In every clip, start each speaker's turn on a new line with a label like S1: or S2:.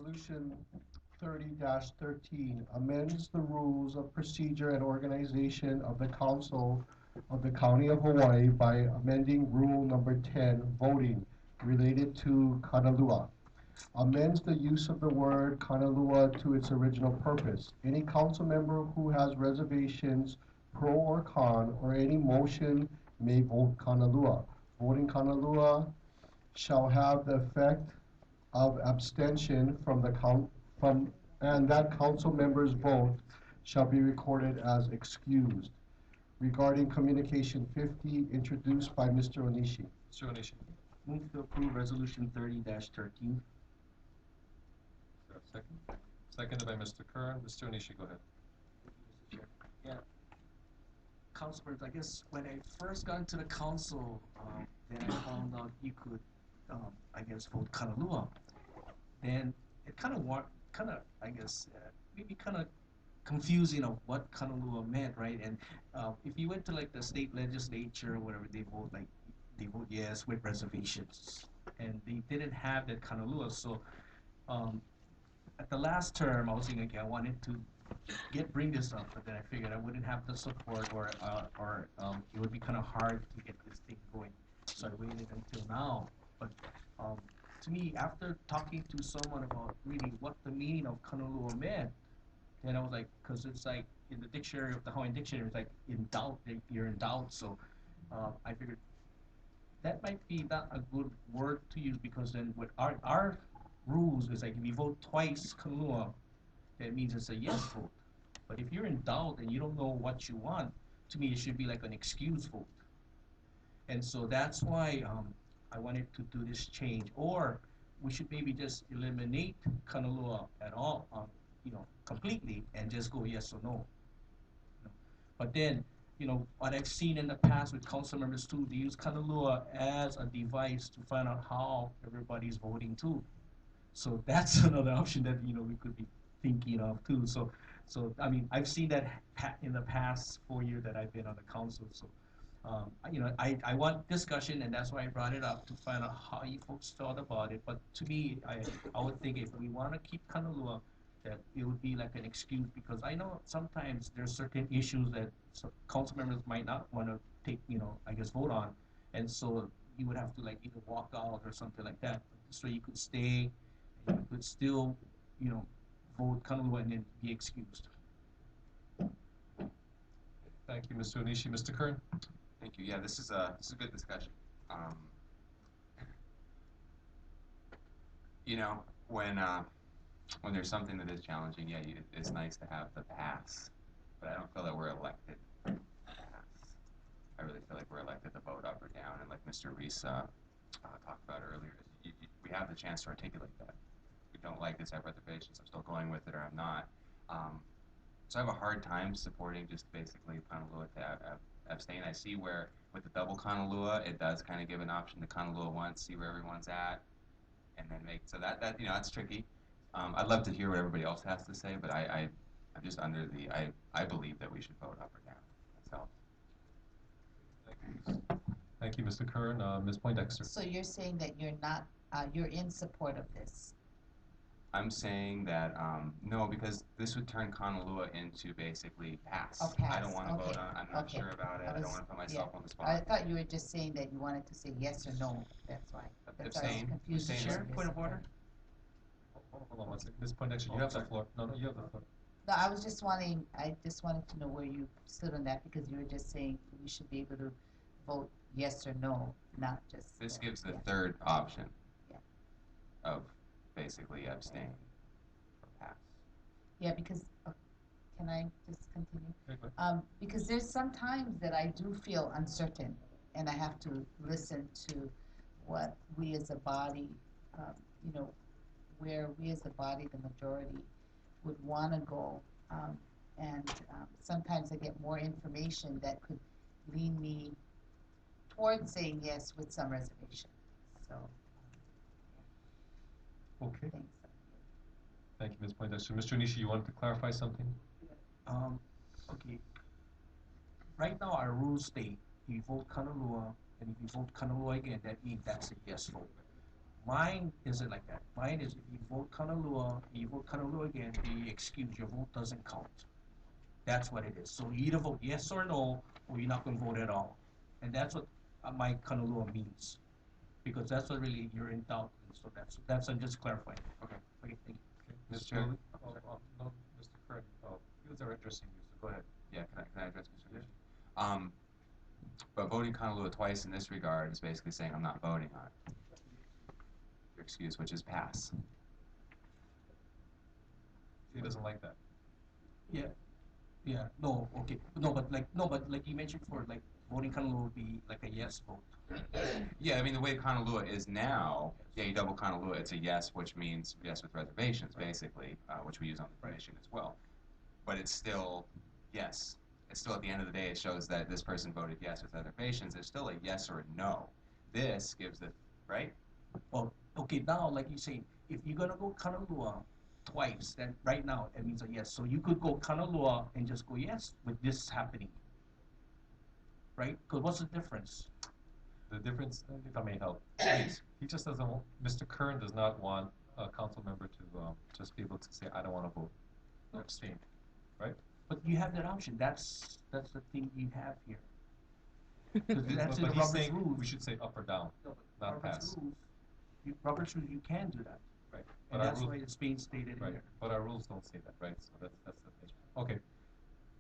S1: Resolution 30-13 amends the rules of procedure and organization of the Council of the County of Hawaii by amending Rule Number 10, voting, related to Kanalua. Amends the use of the word Kanalua to its original purpose. Any council member who has reservations, pro or con, or any motion may vote Kanalua. Voting Kanalua shall have the effect of abstention from and that council member's vote shall be recorded as excused. Regarding Communication 50, introduced by Mr. Onishi.
S2: Mr. Onishi.
S3: Move to approve Resolution 30-13.
S2: Second. Seconded by Mr. Kern. Mr. Onishi, go ahead.
S3: Mr. Chair. Yeah. Councilors, I guess when I first got into the council, then I found out you could, I guess, vote Kanalua. Then it kind of, I guess, maybe kind of confusing of what Kanalua meant, right? And if you went to like the state legislature or whatever, they vote yes with reservations, and they didn't have that Kanalua. So at the last term, I was thinking, okay, I wanted to bring this up, but then I figured I wouldn't have the support, or it would be kind of hard to get this thing going. So I waited until now. But to me, after talking to someone about really what the meaning of Kanalua meant, then I was like, because it's like in the dictionary of the Hawaiian dictionary, it's like in doubt, you're in doubt. So I figured that might be not a good word to use, because then with our rules is like if you vote twice Kanalua, that means it's a yes vote. But if you're in doubt and you don't know what you want, to me it should be like an excuse vote. And so that's why I wanted to do this change. Or we should maybe just eliminate Kanalua at all, completely, and just go yes or no. But then, what I've seen in the past with council members too, they use Kanalua as a device to find out how everybody's voting too. So that's another option that we could be thinking of too. So I mean, I've seen that in the past 4 years that I've been on the council. So I want discussion, and that's why I brought it up, to find out how you folks thought about it. But to me, I would think if we want to keep Kanalua, that it would be like an excuse, because I know sometimes there's certain issues that council members might not want to take, I guess, vote on, and so you would have to like either walk out or something like that. So you could stay, and you could still, vote Kanalua and then be excused.
S2: Thank you, Mr. Onishi. Mr. Kern.
S4: Thank you. Yeah, this is a good discussion. When there's something that is challenging, yeah, it's nice to have the pass, but I don't feel that we're elected to pass. I really feel like we're elected to vote up or down, and like Mr. Reese talked about earlier, we have the chance to articulate that. We don't like this, I have reservations, I'm still going with it, or I'm not. So I have a hard time supporting just basically Kanalua to abstain. I see where with the double Kanalua, it does kind of give an option to Kanalua once, see where everyone's at, and then make, so that's tricky. I'd love to hear what everybody else has to say, but I'm just under I believe that we should vote up or down myself.
S2: Thank you, Mr. Kern. Ms. Poindexter.
S5: So you're saying that you're not, you're in support of this?
S4: I'm saying that no, because this would turn Kanalua into basically pass.
S5: Oh, pass.
S4: I don't want to vote on. I'm not
S5: Okay.
S4: sure about it. I don't want to put myself on the spot.
S5: I thought you were just saying that you wanted to say yes or no. That's why. That's why I was
S4: Abstain.
S5: confused.
S4: Abstain.
S3: Sure. Point of order.
S2: Hold on one second. Ms. Poindexter, you have the floor. No, you have the floor.
S5: No, I just wanted to know where you stood on that, because you were just saying we should be able to vote yes or no, not just.
S4: This gives the third option.
S5: Yeah.
S4: Of basically abstain or pass.
S5: Yeah, because, can I just continue?
S2: Okay.
S5: Because there's some times that I do feel uncertain, and I have to listen to what we as a body, where we as a body, the majority, would want to go. And sometimes I get more information that could lean me towards saying yes with some reservation. So,
S2: Okay.
S5: thanks.
S2: Thank you, Ms. Poindexter. Mr. Onishi, you wanted to clarify something?
S3: Okay. Right now, our rules state you vote Kanalua, and if you vote Kanalua again, that means that's a yes vote. Mine isn't like that. Mine is if you vote Kanalua, you vote Kanalua again, you excuse, your vote doesn't count. That's what it is. So you either vote yes or no, or you're not going to vote at all. And that's what my Kanalua means. Because that's what really you're in doubt. And so that's I'm just clarifying.
S4: Okay.
S3: Okay, thank you.
S2: Okay,
S4: Mr.
S2: Mr.
S4: Chair.
S2: Wille?
S4: Oh, sorry.
S2: No, Mr. Kern, views are addressing you, so go ahead.
S4: Yeah, can I address Mr. Onishi? But voting Kanalua twice in this regard is basically saying I'm not voting on it. Your excuse, which is pass.
S2: He doesn't like that.
S3: Yeah. Yeah. No. Okay. No, but like you mentioned for like voting Kanalua would be like a yes vote.
S4: Yeah, I mean, the way Kanalua is now, yeah, you double Kanalua, it's a yes, which means yes with reservations, basically, which we use on the commission as well. But it's still yes. It's still, at the end of the day, it shows that this person voted yes with reservations. It's still a yes or a no. This gives the, right?
S3: Well, okay. Now, like you say, if you're gonna go Kanalua twice, then right now it means a yes. So you could go Kanalua and just go yes with this happening. Right? Because what's the difference?
S2: The difference, if I may help,
S4: Please.
S2: he just doesn't want, Mr. Kern does not want a council member to just be able to say, I don't want to vote, or abstain, right?
S3: But you have that option. That's the thing you have here. Because that's in
S2: But
S3: the
S2: he's
S3: Robert's
S2: saying
S3: rules.
S2: we should say up or down,
S3: No, but
S2: not
S3: Robert's
S2: pass.
S3: rules, Robert's rules, you can do that.
S2: Right.
S3: And
S2: But our
S3: that's
S2: rules,
S3: why it's being stated
S2: right,
S3: here.
S2: but our rules don't say that, right? So that's the thing. Okay.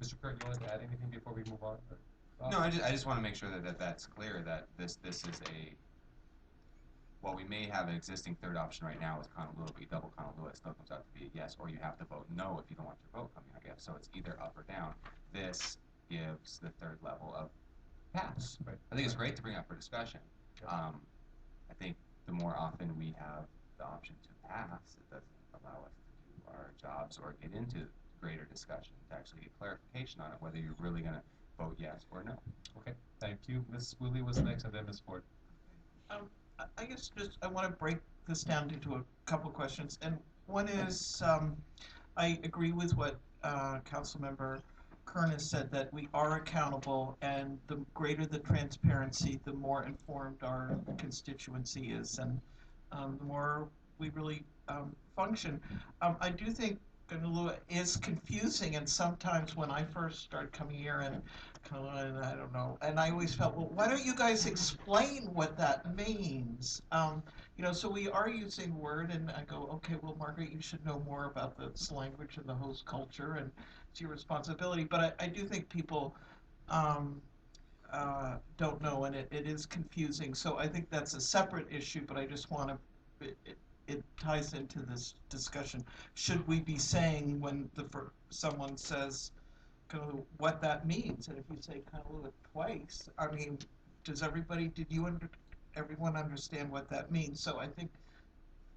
S2: Mr. Kern, you wanted to add anything before we move on?
S4: No, I just want to make sure that that's clear, that this is a, while we may have an existing third option right now with Kanalua, but you double Kanalua, it still comes out to be a yes, or you have to vote no if you don't want your vote coming out, yes. So it's either up or down. This gives the third level of pass.
S2: Right.
S4: I think it's great to bring up for discussion.
S2: Yeah.
S4: I think the more often we have the option to pass, it doesn't allow us to do our jobs or get into greater discussion, to actually get clarification on it, whether you're really going to vote yes or no.
S2: Okay, thank you. Ms. Wille was next, and then Ms. Ford.
S6: I guess just I want to break this down into a couple of questions, and one is I agree with what Councilmember Kern has said, that we are accountable, and the greater the transparency, the more informed our constituency is, and the more we really function. I do think Kanalua is confusing, and sometimes when I first started coming here and I don't know, and I always felt, well, why don't you guys explain what that means? So we are using word, and I go, okay, well, Margaret, you should know more about this language and the host culture, and it's your responsibility. But I do think people don't know, and it is confusing. So I think that's a separate issue, but I just want to, it ties into this discussion. Should we be saying when someone says Kanalua, what that means? And if you say Kanalua twice, I mean, everyone understand what that means? So I think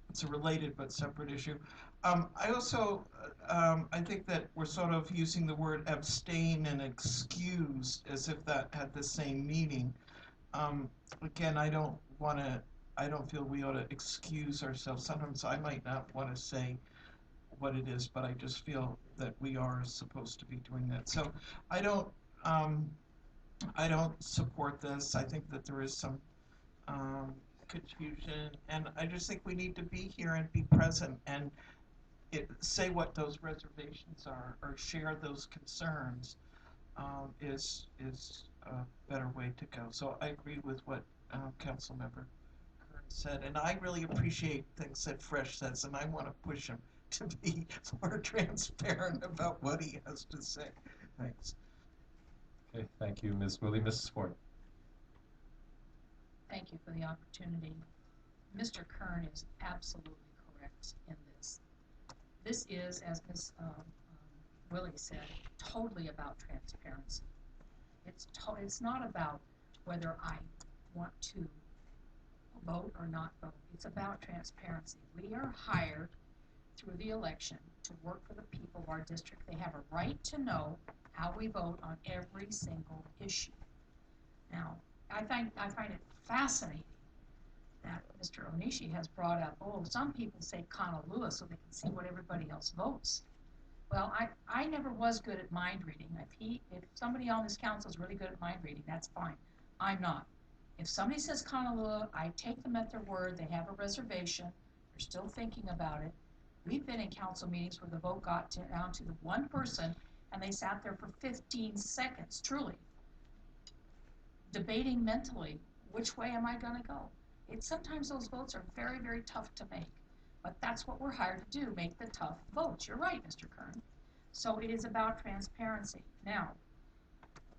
S6: it's a related but separate issue. I also, I think that we're sort of using the word abstain and excuse as if that had the same meaning. Again, I don't feel we ought to excuse ourselves. Sometimes I might not want to say what it is, but I just feel that we are supposed to be doing that. So I don't support this. I think that there is some confusion, and I just think we need to be here and be present and say what those reservations are, or share those concerns. Is a better way to go. So I agree with what Councilmember Kern said, and I really appreciate things that Fresh says, and I want to push him to be more transparent about what he has to say. Thanks.
S2: Okay, thank you, Ms. Wille. Mrs. Ford.
S7: Thank you for the opportunity. Mr. Kern is absolutely correct in this. This is, as Ms. Wille said, totally about transparency. It's not about whether I want to vote or not vote. It's about transparency. We are hired through the election to work for the people of our district. They have a right to know how we vote on every single issue. Now, I find it fascinating that Mr. Onishi has brought up, some people say Kanalua so they can see what everybody else votes. Well, I never was good at mind reading. If somebody on this council is really good at mind reading, that's fine. I'm not. If somebody says Kanalua, I take them at their word, they have a reservation, they're still thinking about it. We've been in council meetings where the vote got down to the one person and they sat there for 15 seconds, truly, debating mentally, which way am I gonna go? Sometimes those votes are very, very tough to make, but that's what we're hired to do, make the tough votes. You're right, Mr. Kern. So it is about transparency. Now,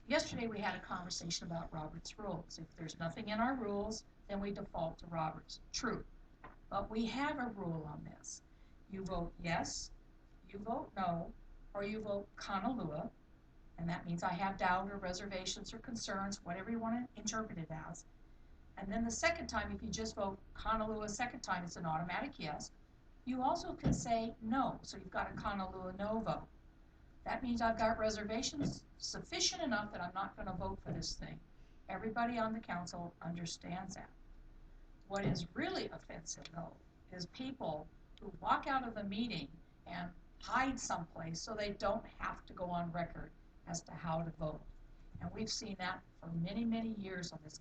S7: yesterday we had a conversation about Robert's rules. If there's nothing in our rules, then we default to Robert's. True. But we have a rule on this. You vote yes, you vote no, or you vote Kanalua, and that means I have doubt or reservations or concerns, whatever you want to interpret it as. And then the second time, if you just vote Kanalua a second time, it's an automatic yes. You also can say no, so you've got a Kanalua no vote. That means I've got reservations sufficient enough that I'm not going to vote for this thing. Everybody on the council understands that. What is really offensive, though, is people who walk out of the meeting and hide someplace so they don't have to go on record as to how to vote. And we've seen that for many, many years on this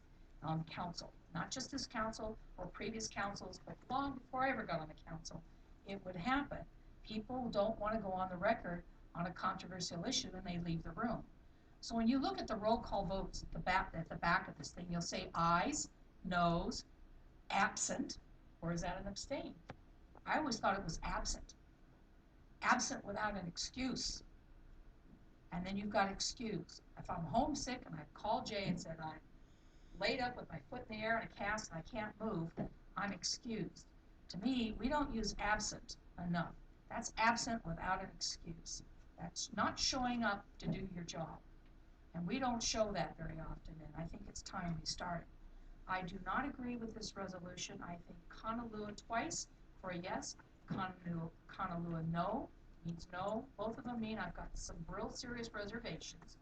S7: council. Not just this council or previous councils, but long before I ever got on the council, it would happen. People don't want to go on the record on a controversial issue and they leave the room. So when you look at the roll call votes at the back of this thing, you'll say ayes, noes, absent, or is that an abstain? I always thought it was absent. Absent without an excuse. And then you've got excuse. If I'm homesick and I call Jay and said I'm laid up with my foot in the air in a cast and I can't move, I'm excused. To me, we don't use absent enough. That's absent without an excuse. That's not showing up to do your job. And we don't show that very often, and I think it's time we started. I do not agree with this resolution. I think Kanalua twice for a yes, Kanalua no means no. Both of them mean I've got some real serious reservations,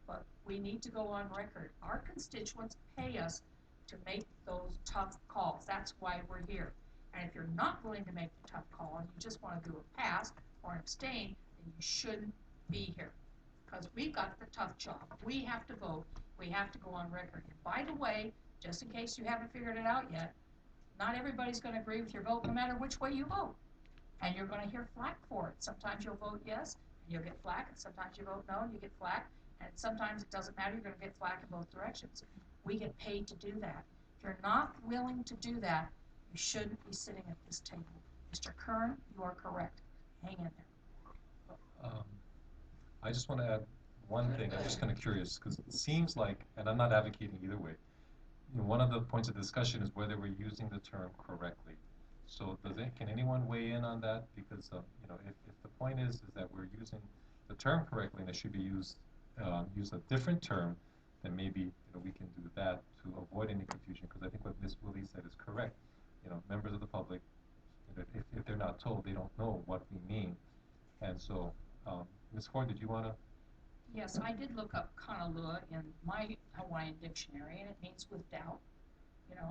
S7: but we need to go on record. Our constituents pay us to make those tough calls. That's why we're here. And if you're not willing to make the tough call and you just want to do a pass or an abstain, then you shouldn't be here. Because we've got the tough job. We have to vote. We have to go on record. And by the way, just in case you haven't figured it out yet, not everybody's going to agree with your vote no matter which way you vote. And you're going to hear flack for it. Sometimes you'll vote yes and you'll get flack, and sometimes you vote no and you get flack, and sometimes it doesn't matter, you're going to get flack in both directions. We get paid to do that. If you're not willing to do that, you shouldn't be sitting at this table. Mr. Kern, you are correct. Hang in there.
S2: I just want to add one thing. I'm just kind of curious because it seems like, and I'm not advocating either way, one of the points of discussion is whether we're using the term correctly. So can anyone weigh in on that? Because if the point is that we're using the term correctly and it should be use a different term, then maybe we can do that to avoid any confusion. Because I think what Ms. Wille said is correct. Members of the public, if they're not told, they don't know what we mean. And so, Ms. Ford, did you want to?
S7: Yes, I did look up Kanalua in my Hawaiian dictionary, and it means with doubt.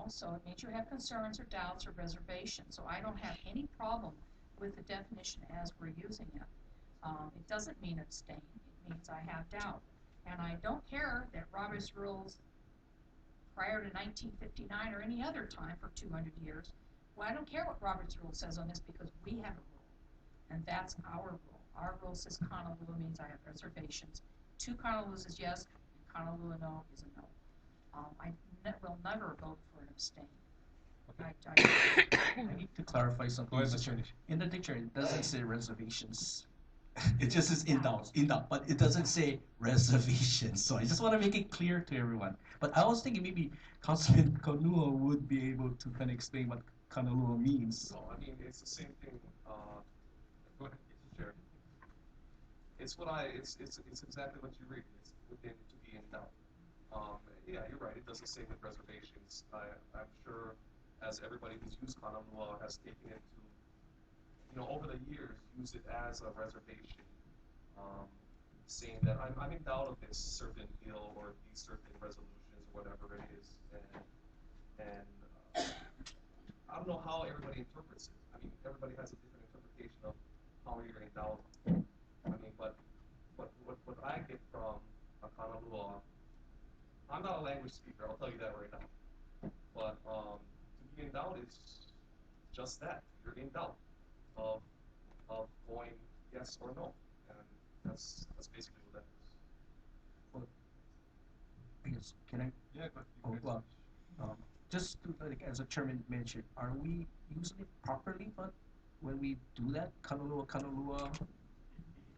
S7: So it means you have concerns or doubts or reservations. So I don't have any problem with the definition as we're using it. It doesn't mean abstain. It means I have doubt. And I don't care that Robert's rules prior to 1959 or any other time for 200 years. Well, I don't care what Robert's rule says on this because we have a rule. And that's our rule. Our rule says Kanalua means I have reservations. 2 Kanaluas is yes, and Kanalua no is a no. I will never vote for an abstain.
S3: I need to clarify something.
S2: Go ahead, Mr. Onishi.
S3: In the dictionary, it doesn't say reservations. It just says in doubt, but it doesn't say reservations. So I just want to make it clear to everyone. But I was thinking maybe Councilman Kanuha would be able to kind of explain what Kanalua means.
S2: No, I mean it's the same thing. Go ahead, Chair. It's exactly what you read. It's within to be in doubt. Yeah, you're right. It doesn't say with reservations. I'm sure, as everybody who's used Kanalua has taken it to, over the years, use it as a reservation, saying that I'm in doubt of this certain bill or these certain resolutions or whatever it is, and I don't know how everybody interprets it. I mean, everybody has a different interpretation of how you're in doubt. I mean, but what I get from a Kanalua, I'm not a language speaker, I'll tell you that right now. But to be in doubt is just that. You're in doubt of going yes or no, and that's basically what that is.
S3: Well, I guess, can I?
S8: Yeah, but
S3: Oh, well, just to, like, as a chairman mentioned, are we using it properly, but when we do that, Kanalua,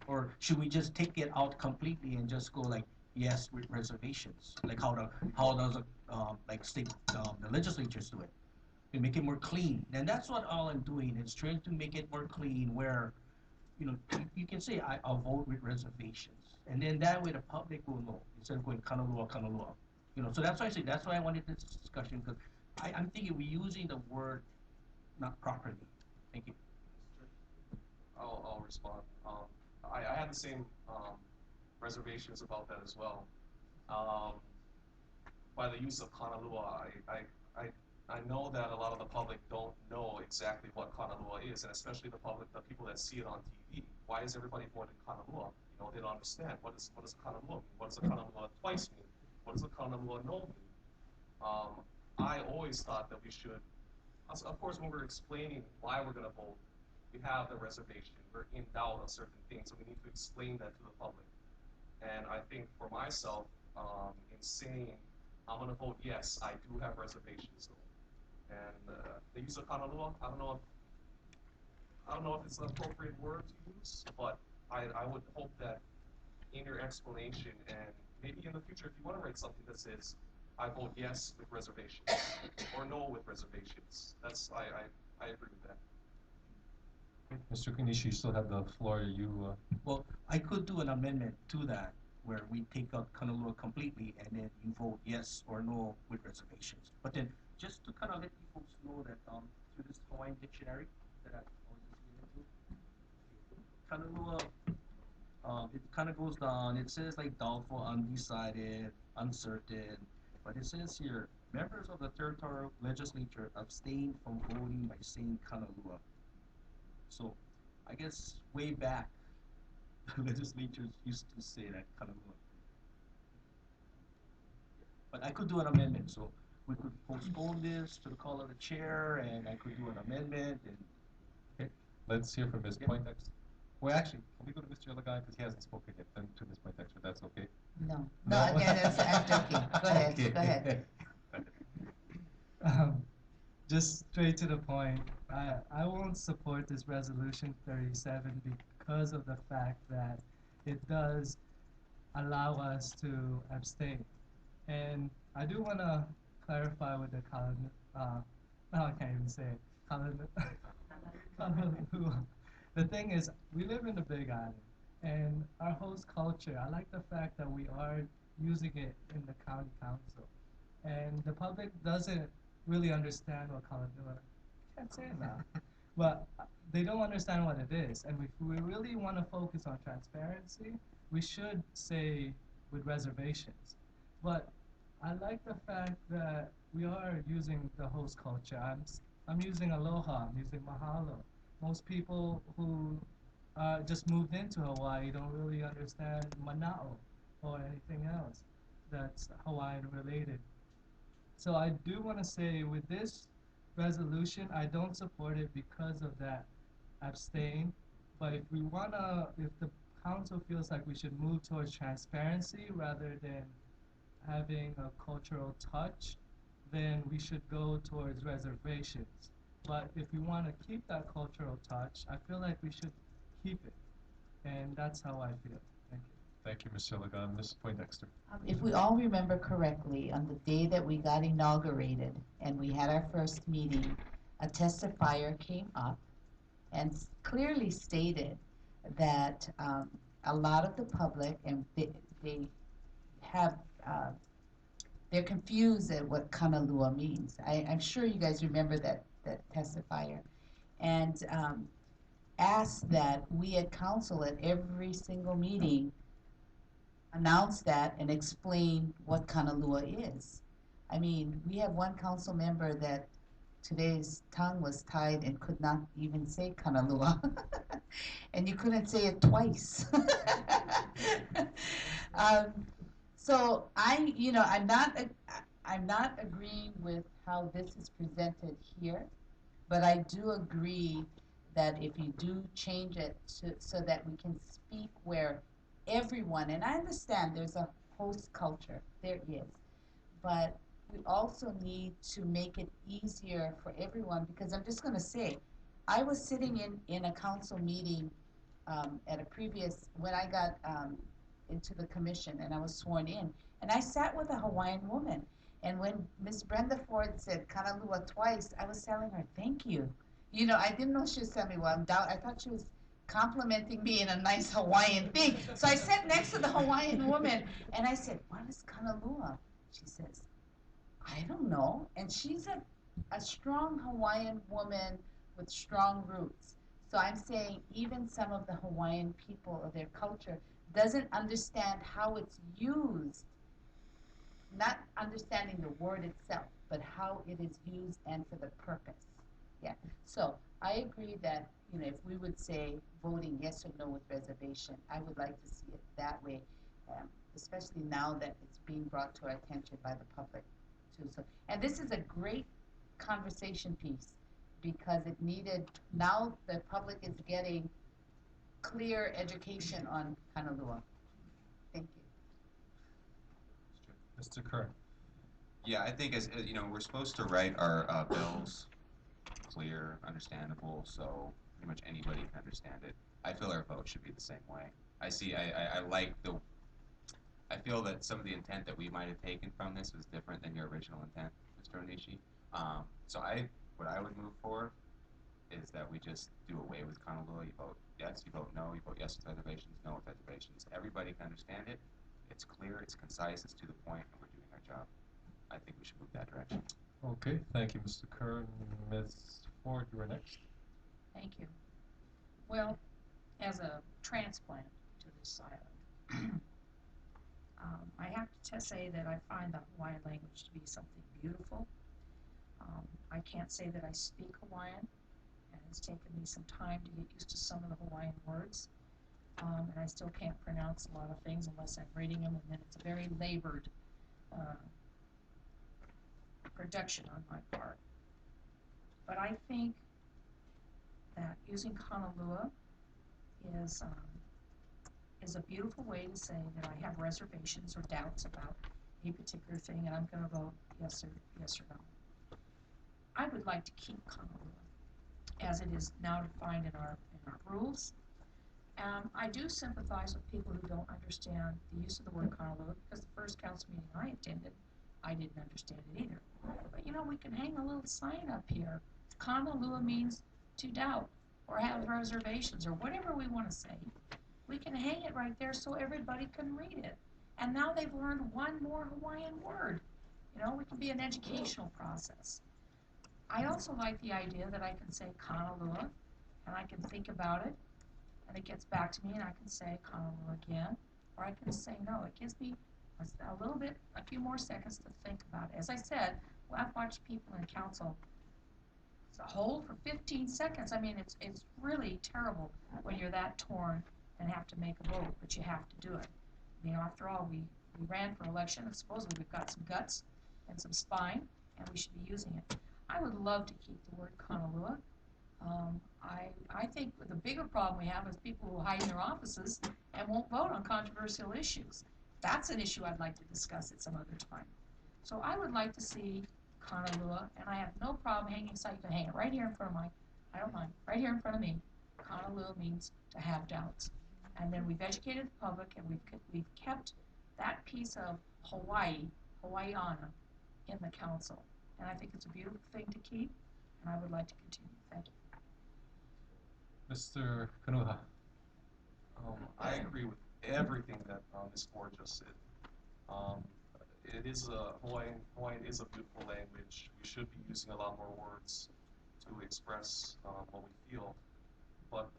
S3: or should we just take it out completely and just go like yes with reservations, like how does like state the legislatures do it, and make it more clean? And that's what all I'm doing is trying to make it more clean, where you can say I'll vote with reservations, and then that way the public will know instead of going Kanalua. So that's why I say that's why I wanted this discussion, because I'm thinking we're using the word not properly. Thank you.
S2: I'll respond. I had the same reservations about that as well. By the use of Kanalua, I know that a lot of the public don't know exactly what Kanalua is, and especially the people that see it on TV. Why is everybody voting Kanalua? They don't understand. What does Kanalua mean? What does a Kanalua twice mean? What does a Kanalua no mean? I always thought that we should, of course, when we're explaining why we're going to vote, we have the reservation. We're in doubt on certain things, so we need to explain that to the public. And I think for myself, in saying I'm going to vote yes, I do have reservations. And the use of Kanalua, I don't know if it's an appropriate word to use, but I would hope that in your explanation, and maybe in the future, if you want to write something that says I vote yes with reservations or no with reservations, I agree with that.
S8: Mr. Konishi, you still have the floor.
S3: Well, I could do an amendment to that where we take out Kanalua completely and then you vote yes or no with reservations. But then, just to kind of let you folks know that through this Hawaiian dictionary that I was just getting into, Kanalua, it kind of goes down. It says like doubtful, undecided, uncertain. But it says here, members of the territorial legislature abstain from voting by saying Kanalua. So, I guess way back, the legislatures used to say that Kanalua. But I could do an amendment, so we could postpone this to the call of the chair, and I could do an amendment. And
S8: Okay, let's hear from Ms.
S3: Yeah.
S8: Poindexter. Well, actually, can we go to Mr. Ilagan because he hasn't spoken yet? Then to Ms. Poindexter, that's okay.
S5: No,
S8: No?
S5: again, I'm joking. Go ahead,
S8: Okay.
S5: go ahead.
S9: Just straight to the point, I won't support this resolution 37 because of the fact that it does allow us to abstain. And I do want to clarify with the now I can't even say it. Kanalua. The thing is, we live in the Big Island, and our host culture, I like the fact that we are using it in the county council. And the public doesn't really understand what Kanalua, I can't say it now, but they don't understand what it is. And if we really want to focus on transparency, we should say with reservations. But I like the fact that we are using the host culture. I'm using aloha, I'm using mahalo. Most people who just moved into Hawaii don't really understand mana'o or anything else that's Hawaiian related. So I do want to say with this resolution, I don't support it because of that abstain. But if the council feels like we should move towards transparency rather than having a cultural touch, then we should go towards reservations. But if we want to keep that cultural touch, I feel like we should keep it. And that's how I feel. Thank you.
S8: Thank you, Mr. Ilagan. Ms. Poindexter.
S5: If we all remember correctly, on the day that we got inaugurated and we had our first meeting, a testifier came up and clearly stated that a lot of the public, and they have, they're confused at what Kanalua means. I'm sure you guys remember that testifier. And asked that we at council at every single meeting announce that and explain what Kanalua is. I mean, we have one council member that today's tongue was tied and could not even say Kanalua. And you couldn't say it twice. So I'm not agreeing with how this is presented here, but I do agree that if you do change it so that we can speak where everyone, and I understand there's a host culture, there is, but we also need to make it easier for everyone, because I'm just going to say, I was sitting in a council meeting at a previous, when I got into the commission and I was sworn in, and I sat with a Hawaiian woman, and when Miss Brenda Ford said Kanalua twice, I was telling her, thank you. You know, I didn't know she was telling me, well, I'm down. I thought she was complimenting me in a nice Hawaiian thing. So I sat next to the Hawaiian woman, and I said, what is Kanalua? She says, I don't know. And she's a strong Hawaiian woman with strong roots. So I'm saying even some of the Hawaiian people or their culture doesn't understand how it's used, not understanding the word itself, but how it is used and for the purpose. Yeah. So I agree that, you know, if we would say voting yes or no with reservation, I would like to see it that way, especially now that it's being brought to our attention by the public too. So, and this is a great conversation piece because it needed, now the public is getting clear education on Kanalua. Thank you.
S8: Mr. Kern.
S4: Yeah, I think as you know, we're supposed to write our bills clear, understandable, so pretty much anybody can understand it. I feel our vote should be the same way. I like I feel that some of the intent that we might have taken from this was different than your original intent, Mr. Onishi. So what I would move for is that we just do away with Kanalua. You vote yes, you vote no, you vote yes with reservations, no with reservations. Everybody can understand it. It's clear, it's concise, it's to the point, and we're doing our job. I think we should move that direction.
S8: Okay, thank you, Mr. Kern. Ms. Ford, you are next.
S7: Thank you. Well, as a transplant to this island, I have to say that I find the Hawaiian language to be something beautiful. I can't say that I speak Hawaiian, and it's taken me some time to get used to some of the Hawaiian words, and I still can't pronounce a lot of things unless I'm reading them, and then it's a very labored production on my part. But I think that using Kanalua is a beautiful way to say that I have reservations or doubts about a particular thing, and I'm going to vote yes or no. I would like to keep Kanalua as it is now defined in our rules. I do sympathize with people who don't understand the use of the word Kanalua, because the first council meeting I attended, I didn't understand it either. But you know, we can hang a little sign up here. Kanalua means to doubt or have reservations or whatever we want to say. We can hang it right there so everybody can read it. And now they've learned one more Hawaiian word. You know, it can be an educational process. I also like the idea that I can say Kanalua and I can think about it and it gets back to me and I can say Kanalua again, or I can say no. It gives me a few more seconds to think about it. As I said, well, I've watched people in council hold for 15 seconds. I mean, it's really terrible when you're that torn and have to make a vote, but you have to do it. You know, after all, we ran for election, and supposedly we've got some guts and some spine, and we should be using it. I would love to keep the word Kanalua. I think the bigger problem we have is people who hide in their offices and won't vote on controversial issues. That's an issue I'd like to discuss at some other time. So I would like to see Kanalua, and I have no problem hanging it, so you can hang it right here in front of I don't mind, right here in front of me. Kanalua means to have doubts. And then we've educated the public, and we've kept that piece of Hawaiiana in the council. And I think it's a beautiful thing to keep, and I would like to continue. Thank you.
S8: Mr. Kanuha.
S2: I agree with everything that Ms. Ford just said. It is Hawaiian is a beautiful language. We should be using a lot more words to express what we feel. But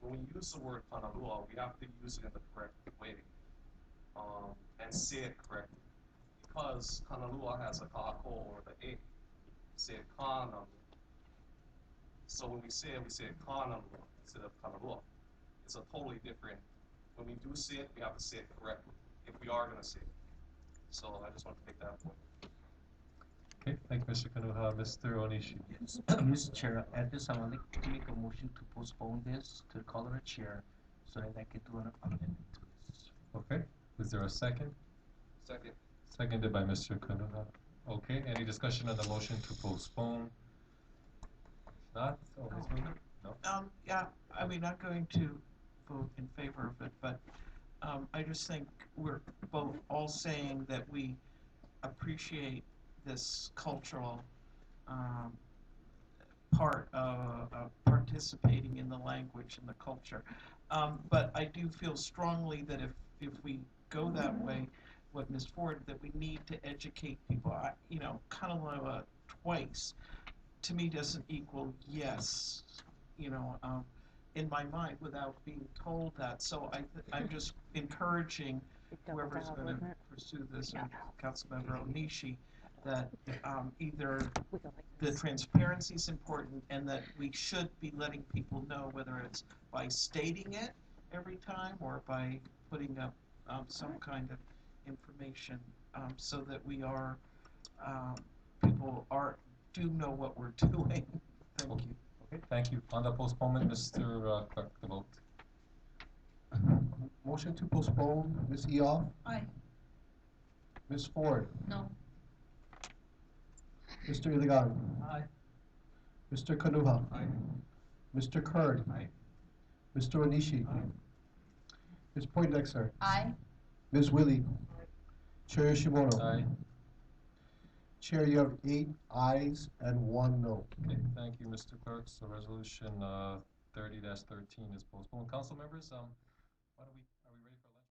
S2: when we use the word Kanalua, we have to use it in the correct way and say it correctly. Because Kanalua has a kahako or the a. Say it Kanalua. So when we say it Kanalua instead of Kanalua. It's a totally different. When we do say it, we have to say it correctly if we are going to say it. So I just want to make that point.
S8: Okay, thank you, Mr. Kanuha. Mr. Onishi.
S3: Yes, Mr. Chair, at this time, I'd like to make a motion to postpone this to call it a chair so that I can do an amendment to this.
S8: Okay, is there a second?
S2: Second.
S8: Seconded by Mr. Kanuha. Okay, any discussion on the motion to postpone? Not? Oh, Ms. Munger? No?
S6: Yeah, I mean, I'm going to vote in favor of it, but I just think we're both all saying that we appreciate this cultural part of participating in the language and the culture. But I do feel strongly that if we go that way, what Ms. Ford, that we need to educate people. Kanalua twice, to me, doesn't equal yes, in my mind without being told that. So I'm just encouraging whoever's going to pursue this, and Councilmember Onishi, that either the transparency is important and that we should be letting people know, whether it's by stating it every time or by putting up some kind of information, so that we are people do know what we're doing. Thank you.
S8: Okay, thank you. On the postponement, Mr. Clerk, the vote.
S1: Motion to postpone, Ms. Eoff,
S7: Aye.
S1: Ms. Ford,
S7: No.
S1: Mr. Ilagan,
S9: Aye.
S1: Mr. Kanuha,
S2: Aye.
S1: Mr. Kern,
S2: Aye.
S1: Mr. Onishi, Ms. Poindexter,
S5: Aye.
S1: Ms. Wille, Chair Yoshimoto.
S8: Aye.
S1: Chair, you have 8 ayes and 1 no.
S8: Okay, thank you, Mr. Clerk. So resolution 30-13 is postponed. Council members, why don't we